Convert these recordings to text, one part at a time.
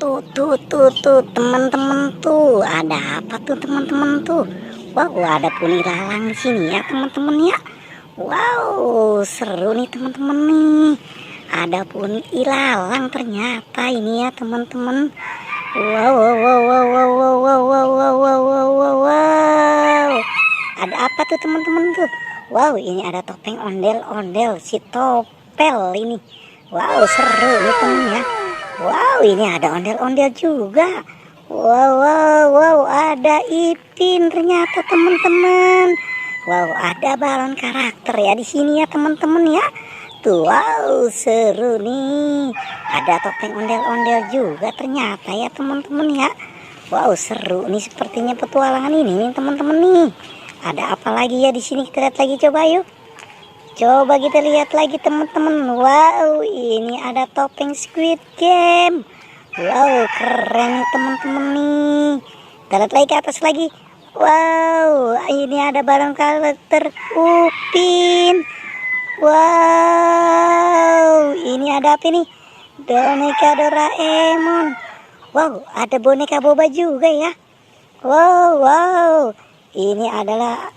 Tuh teman-teman tuh, ada apa tuh teman-teman tuh? Wow, ada poni lalang di sini ya teman-teman ya. Wow, seru nih teman-teman nih. Ada poni ilalang ternyata ini ya teman-teman. Wow, wow, wow, wow, wow, wow, wow, wow, wow, wow, wow, wow, wow. Ada apa tuh teman-teman tuh? Wow, ini ada topeng ondel-ondel si Topel ini. Wow, seru nih teman ya. Wow, ini ada ondel-ondel juga. Wow, wow, wow, ada Ipin ternyata teman-teman. Wow, ada balon karakter ya di sini ya teman-teman ya. Tuh, wow, seru nih. Ada topeng ondel-ondel juga ternyata ya teman-teman ya. Wow, seru nih sepertinya petualangan ini nih teman-teman nih. Ada apa lagi ya di sini? Kita lihat lagi, coba yuk. Coba kita lihat lagi teman-teman. Wow, ini ada topeng Squid Game. Wow, keren nih teman-teman nih. Kita lihat lagi ke atas lagi. Wow, ini ada balon karakter Upin. Wow, ini ada apa nih? Boneka Doraemon. Wow, ada boneka boba juga ya. Wow, wow. Ini adalah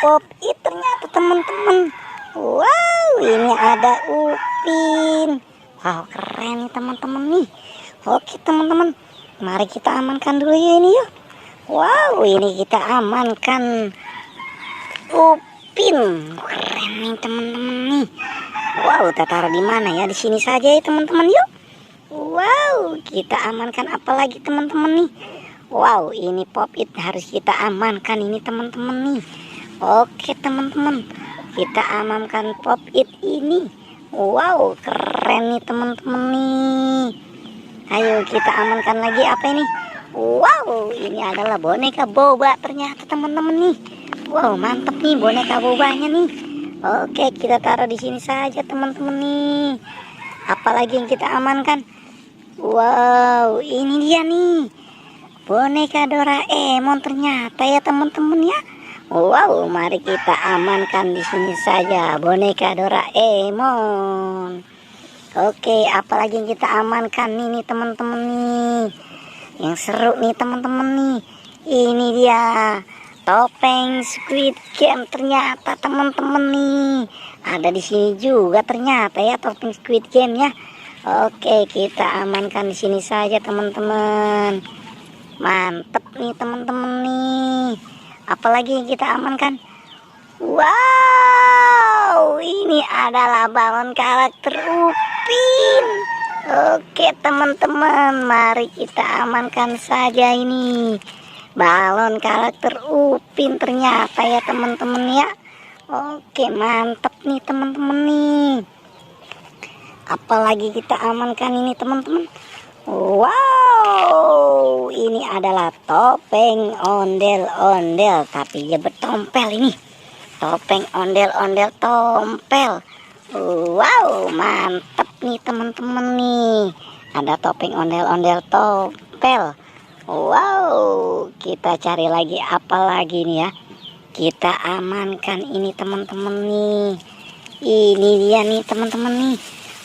Pop It ternyata teman-teman. Wow, ini ada Upin. Wow, keren nih teman-teman nih. Oke teman-teman, mari kita amankan dulu ya ini yuk. Wow, ini kita amankan Upin. Keren nih teman-teman nih. Wow, kita taruh di mana ya? Di sini saja ya teman-teman yuk. Wow, kita amankan apa lagi teman-teman nih? Wow, ini Pop It harus kita amankan ini teman-teman nih. Oke teman-teman, kita amankan Pop It ini. Wow, keren nih teman-teman nih. Ayo kita amankan lagi apa ini? Wow, ini adalah boneka boba ternyata teman-teman nih. Wow, mantep nih boneka bobanya nih. Oke, kita taruh di sini saja teman-teman nih. Apalagi yang kita amankan? Wow, ini dia nih. Boneka Doraemon ternyata ya teman-teman ya. Wow, mari kita amankan di sini saja boneka Doraemon. Oke, apalagi yang kita amankan ini teman-teman nih. Yang seru nih teman-teman nih. Ini dia topeng Squid Game ternyata teman-teman nih. Ada di sini juga ternyata ya topeng Squid Game ya. Oke, kita amankan di sini saja teman-teman. Mantep nih teman-teman nih. Apalagi yang kita amankan? Wow, ini adalah balon karakter Upin. Oke teman-teman, mari kita amankan saja ini balon karakter Upin ternyata ya teman-teman ya. Oke, mantep nih teman-teman nih. Apalagi kita amankan ini teman-teman? Wow, ini adalah topeng ondel-ondel, tapi dia bertompel ini. Topeng ondel-ondel tompel. Wow, mantep nih teman-teman nih. Ada topeng ondel-ondel tompel. Wow, kita cari lagi apa lagi nih ya. Kita amankan ini teman-teman nih. Ini dia nih teman-teman nih.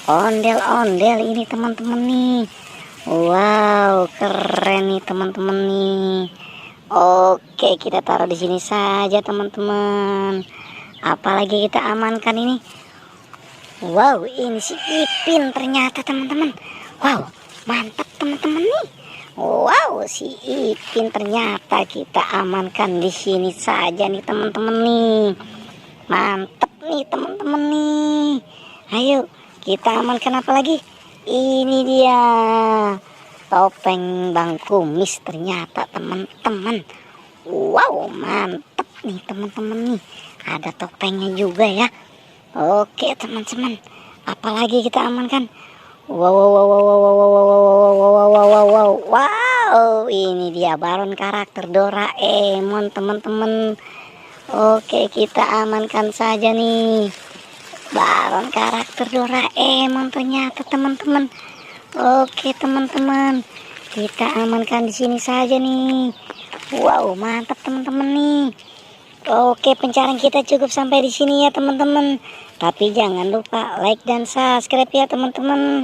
Ondel-ondel ini teman-teman nih. Wow, keren nih teman-teman nih. Oke, kita taruh di sini saja teman-teman. Apalagi kita amankan ini? Wow, ini si Ipin ternyata teman-teman. Wow, mantap teman-teman nih. Wow, si Ipin ternyata kita amankan di sini saja nih teman-teman nih. Mantap nih teman-teman nih. Ayo, kita amankan apa lagi? Ini dia topeng Bang Kumis ternyata teman-teman. Wow, mantep nih teman-teman nih. Ada topengnya juga ya. Oke teman-teman, apalagi kita amankan? Wow, wow, wow, wow, wow, wow, wow, wow, wow, wow, wow, wow, ini dia balon karakter Doraemon teman-teman. Oke, kita amankan saja nih balon karakter Doraemon ternyata teman-teman. Oke teman-teman, kita amankan di sini saja nih. Wow, mantap teman-teman nih. Oke, pencarian kita cukup sampai di sini ya teman-teman. Tapi jangan lupa like dan subscribe ya teman-teman.